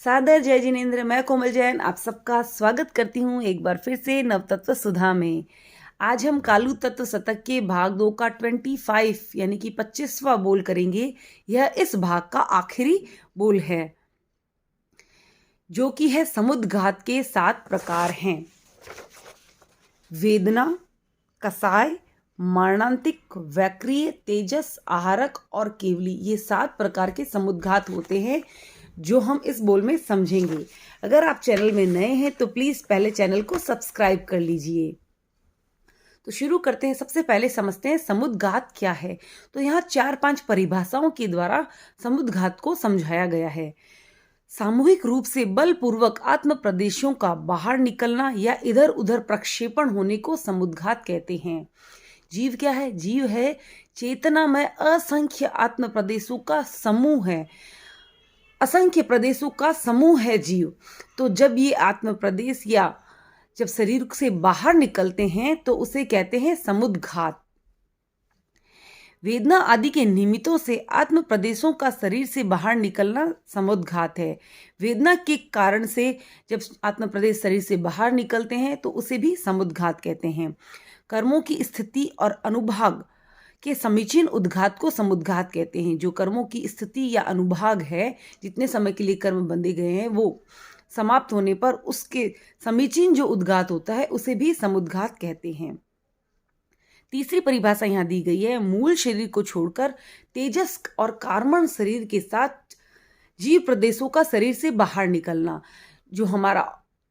सादर जय जिनेन्द्र। मैं कोमल जैन आप सबका स्वागत करती हूँ एक बार फिर से नवतत्व सुधा में। आज हम कालू तत्व शतक के भाग 2 का 25 यानी कि 25वां बोल करेंगे। यह इस भाग का आखिरी बोल है जो कि है समुद्घात के 7 प्रकार हैं। वेदना, कसाय, मारणांतिक, वैक्रिय, तेजस, आहारक और केवली, ये 7 प्रकार के समुद्घात होते हैं जो हम इस बोल में समझेंगे। अगर आप चैनल में नए हैं तो प्लीज पहले चैनल को सब्सक्राइब कर लीजिए। तो शुरू करते हैं। सबसे पहले समझते हैं समुद्घात क्या है। तो यहाँ 4-5 परिभाषाओं के द्वारा समुद्घात को समझाया गया है। सामूहिक रूप से बलपूर्वक आत्म प्रदेशों का बाहर निकलना या इधर उधर प्रक्षेपण होने को समुद्घात कहते हैं। जीव क्या है? जीव है चेतनामय असंख्य आत्म प्रदेशों का समूह है। असंख्य प्रदेशों का समूह है जीव। तो जब ये आत्म प्रदेश या जब शरीर से बाहर निकलते हैं तो उसे कहते हैं समुद्घात। वेदना आदि के निमित्तों से आत्म प्रदेशों का शरीर से बाहर निकलना समुद्घात है। वेदना के कारण से जब आत्म प्रदेश शरीर से बाहर निकलते हैं तो उसे भी समुद्घात कहते हैं। कर्मों की स्थिति और अनुभाग के समीचीन उद्घात को समुद्घात कहते हैं। जो कर्मों की स्थिति या अनुभाग है, जितने समय के लिए कर्म बंधे गए हैं, वो समाप्त होने पर उसके समीचीन जो उद्घात होता है उसे भी समुद्घात कहते हैं। तीसरी परिभाषा यहाँ दी गई है। मूल शरीर को छोड़कर तेजस और कार्मण शरीर के साथ जीव प्रदेशों का शरीर से बाहर निकलना।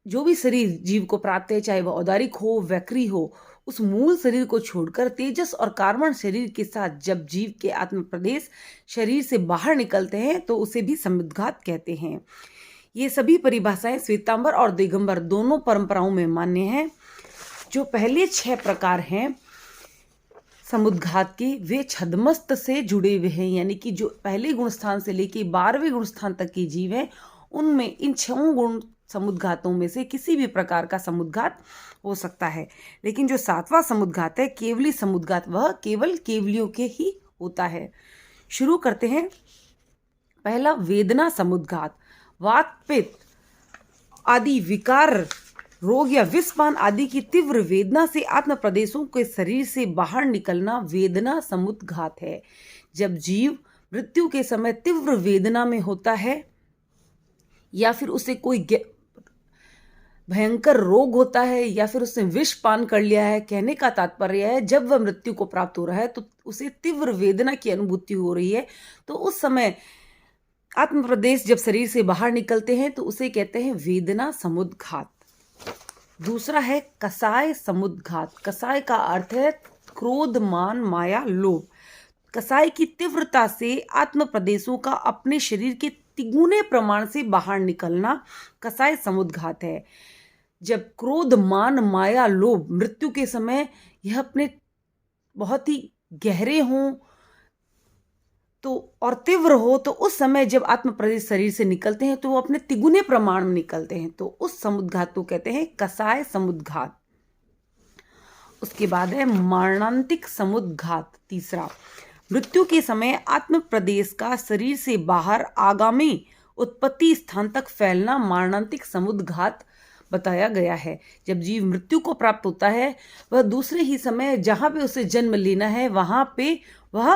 जो भी शरीर जीव को प्राप्त है, चाहे वह औदारिक हो, वैक्री हो, उस मूल शरीर को छोड़कर तेजस और कार्मण शरीर के साथ जब जीव के आत्म प्रदेश शरीर से बाहर निकलते हैं तो उसे भी समुद्घात कहते हैं। ये सभी परिभाषाएं श्वेतांबर और दिगंबर दोनों परंपराओं में मान्य हैं। जो पहले 6 प्रकार हैं समुद्घात के, वे छद्मस्त से जुड़े हुए हैं, यानी कि जो पहले गुणस्थान से लेके 12वें गुणस्थान तक के जीव हैं उनमें इन 6 गुण समुद्घातों में से किसी भी प्रकार का समुद्घात हो सकता है। लेकिन जो 7वां समुद्घात है, केवली समुद्घात, वह केवल केवलियों के ही होता है। शुरू करते हैं। पहला वेदना समुद्घात। वात, पित्त आदि विकार, रोग या विषपान आदि की तीव्र वेदना से आत्म प्रदेशों के शरीर से बाहर निकलना वेदना समुद्घात है। जब जीव मृत्यु के समय तीव्र वेदना में होता है या फिर उसे कोई भयंकर रोग होता है या फिर उसने विष पान कर लिया है, कहने का तात्पर्य है जब वह मृत्यु को प्राप्त हो रहा है तो उसे तीव्र वेदना की अनुभूति हो रही है, तो उस समय आत्म प्रदेश जब शरीर से बाहर निकलते हैं तो उसे कहते हैं वेदना समुद्घात। दूसरा है कसाय समुद्घात। कसाय का अर्थ है क्रोध, मान, माया, लोभ। कसाय की तीव्रता से आत्म प्रदेशों का अपने शरीर के तिगुने प्रमाण से बाहर निकलना कसाय समुद्घात है। जब क्रोध, मान, माया, लोभ मृत्यु के समय यह अपने बहुत ही गहरे हों तो और तीव्र हो, तो उस समय जब आत्म प्रदेश शरीर से निकलते हैं तो वो अपने तिगुने प्रमाण में निकलते हैं, तो उस समुद्घात को कहते हैं कसाय समुद्घात। उसके बाद है मारणांतिक समुद्घात। तीसरा, मृत्यु के समय आत्म प्रदेश का शरीर से बाहर आगामी उत्पत्ति स्थान तक फैलना मारणांतिक समुद्घात बताया गया है। जब जीव मृत्यु को प्राप्त होता है, वह दूसरे ही समय जहां पे उसे जन्म लेना है वहां पे वह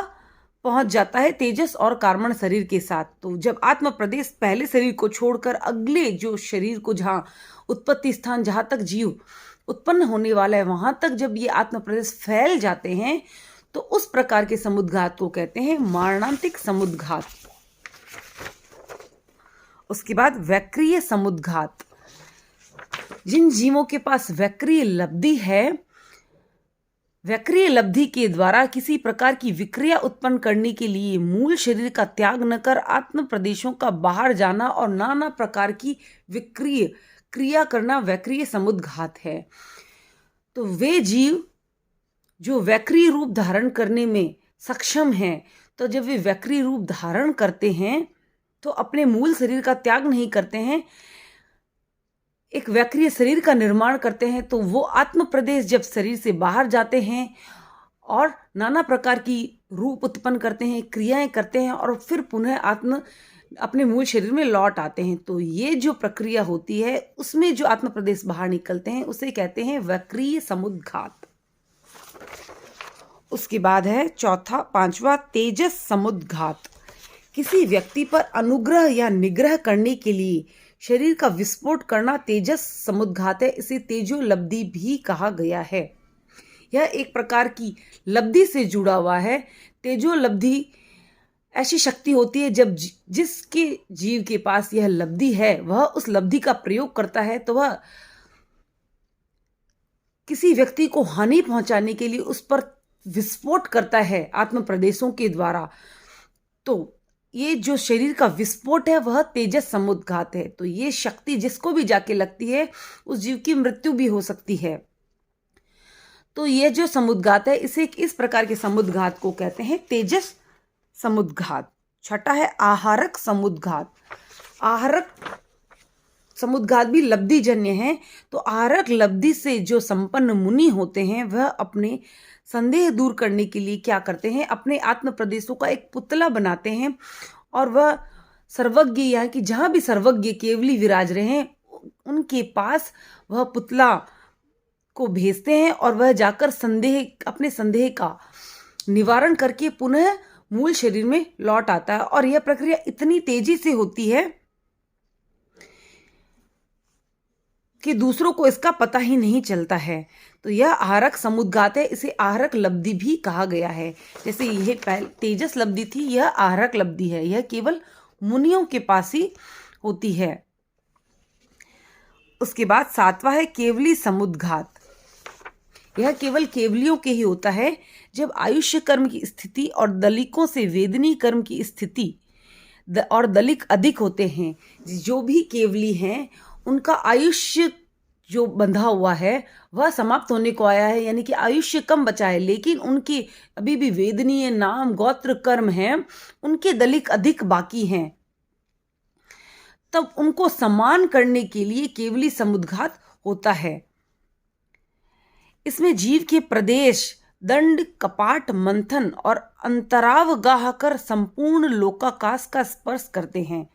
पहुंच जाता है तेजस और कार्मण शरीर के साथ। तो जब आत्म प्रदेश पहले शरीर को छोड़कर अगले जो शरीर को, जहां उत्पत्ति स्थान, जहां तक जीव उत्पन्न होने वाला है, वहां तक जब ये आत्म प्रदेश फैल जाते हैं तो उस प्रकार के समुद्घात को कहते हैं मारणांतिक समुद्घात। उसके बाद वैक्रिय समुद्घात। जिन जीवों के पास वैक्रिय लब्धि है, वैक्रिय लब्धि के द्वारा किसी प्रकार की विक्रिया उत्पन्न करने के लिए मूल शरीर का त्याग न कर आत्म प्रदेशों का बाहर जाना और नाना प्रकार की विक्रिय क्रिया करना वैक्रिय समुद्घात है। तो वे जीव जो वैक्रिय रूप धारण करने में सक्षम हैं, तो जब वे वैक्रिय रूप धारण करते हैं तो अपने मूल शरीर का त्याग नहीं करते हैं, एक वैक्रिय शरीर का निर्माण करते हैं, तो वो आत्म प्रदेश जब शरीर से बाहर जाते हैं और नाना प्रकार की रूप उत्पन्न करते हैं, क्रियाएं करते हैं और फिर पुनः आत्म अपने मूल शरीर में लौट आते हैं। तो ये जो प्रक्रिया होती है उसमें जो आत्म प्रदेश बाहर निकलते हैं उसे कहते हैं वक्रीय समुद्घात। उसके बाद है पांचवा तेजस समुद्घात। किसी व्यक्ति पर अनुग्रह या निग्रह करने के लिए शरीर का विस्फोट करना तेजस समुद्घात है। इसे तेजोलब्धि भी कहा गया है। यह एक प्रकार की लब्धि से जुड़ा हुआ है। तेजोलब्धि ऐसी शक्ति होती है जब जिसके जीव के पास यह लब्धि है वह उस लब्धि का प्रयोग करता है तो वह किसी व्यक्ति को हानि पहुंचाने के लिए उस पर विस्फोट करता है आत्म प्रदेशों के द्वारा। तो ये जो शरीर का विस्फोट है वह तेजस समुद्घात है। तो ये शक्ति जिसको भी जाके लगती है उस जीव की मृत्यु भी हो सकती है। तो ये जो समुद्घात है इसे इस प्रकार के समुद्घात को कहते हैं तेजस समुद्घात। छठा है आहारक समुद्घात। आहारक समुद्घात भी लब्धि जन्य है। तो आहारक लब्धि से जो संपन्न मुनि होते हैं वह अपने संदेह दूर करने के लिए क्या करते हैं, अपने आत्म प्रदेशों का एक पुतला बनाते हैं और वह सर्वज्ञ यहाँ की जहाँ भी सर्वज्ञ केवली विराज रहे हैं उनके पास वह पुतला को भेजते हैं और वह जाकर अपने संदेह का निवारण करके पुनः मूल शरीर में लौट आता है। और यह प्रक्रिया इतनी तेजी से होती है कि दूसरों को इसका पता ही नहीं चलता है। तो यह आहारक समुद्घात है। इसे आहारक लब्धि भी कहा गया है। जैसे यह तेजस लब्धि थी, यह आहारक लब्धि है। यह केवल मुनियों के पास ही होती है। उसके बाद सातवां है केवली समुद्घात। यह केवल केवलियों के ही होता है। जब आयुष्य कर्म की स्थिति और दलिकों से वेदनी कर्म की स्थिति और दलिक अधिक होते हैं, जो भी केवली हैं उनका आयुष्य जो बंधा हुआ है वह समाप्त होने को आया है, यानी कि आयुष्य कम बचा है, लेकिन उनके अभी भी वेदनीय नाम गोत्र कर्म हैं, उनके दलिक अधिक बाकी हैं। तब उनको समान करने के लिए केवली समुद्घात होता है। इसमें जीव के प्रदेश दंड कपाट मंथन और अंतरावगाह कर संपूर्ण लोकाकाश का स्पर्श करते हैं।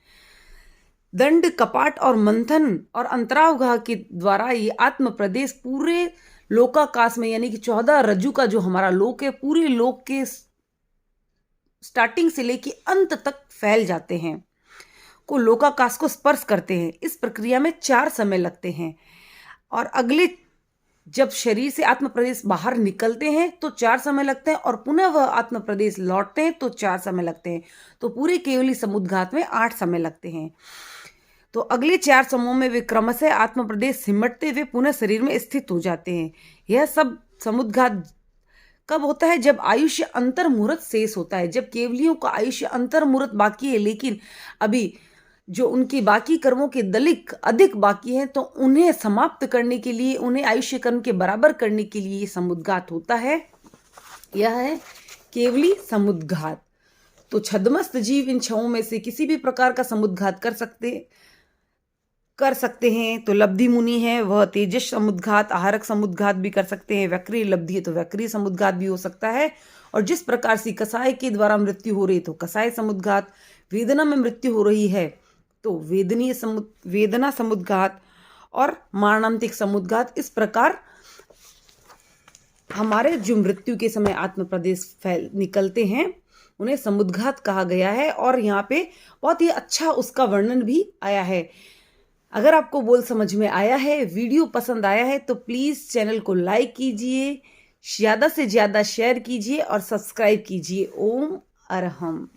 दंड कपाट और मंथन और अंतरावगाह के द्वारा ये आत्म प्रदेश पूरे लोकाकाश में, यानी कि 14 रज्जु का जो हमारा लोक है, पूरे लोक के स्टार्टिंग से लेके अंत तक फैल जाते हैं, को लोकाकाश को स्पर्श करते हैं। इस प्रक्रिया में 4 समय लगते हैं और अगले जब शरीर से आत्म प्रदेश बाहर निकलते हैं तो 4 समय लगते हैं और पुनः वह आत्म प्रदेश लौटते हैं तो 4 समय लगते हैं। तो पूरे केवली समुद्घात में 8 समय लगते हैं। तो अगले 4 समूह में वे क्रमशः आत्म प्रदेश सिमटते हुए पुनः शरीर में स्थित हो जाते हैं। यह सब समुद्घात कब होता है? जब आयुष्य अंतर मुहूर्त शेष होता है, जब केवलियों का आयुष्य अंतर मुहूर्त बाकी है लेकिन अभी जो उनके बाकी कर्मों के दलिक अधिक बाकी हैं, तो उन्हें समाप्त करने के लिए, उन्हें आयुष्य कर्म के बराबर करने के लिए ये समुद्घात होता है। यह है केवली समुद्घात। तो छद्मस्त जीव इन 6 में से किसी भी प्रकार का समुद्घात कर सकते हैं। तो लब्धि मुनि है वह तेजस समुद्घात, आहारक समुद्घात भी कर सकते हैं। वक्रीय लब्धि है तो वक्रीय समुद्घात भी हो सकता है। और जिस प्रकार से कसाय के द्वारा मृत्यु हो रही तो कसाय समुद्घात, वेदना में मृत्यु हो रही है तो वेदना समुद्घात और मारणांतिक समुद्घात। इस प्रकार हमारे जो मृत्यु के समय आत्म प्रदेश निकलते हैं उन्हें समुद्घात कहा गया है। और यहाँ पे बहुत ही अच्छा उसका वर्णन भी आया है। अगर आपको बोल समझ में आया है, वीडियो पसंद आया है तो प्लीज़ चैनल को लाइक कीजिए, ज़्यादा से ज़्यादा शेयर कीजिए और सब्सक्राइब कीजिए। ओम अरहम।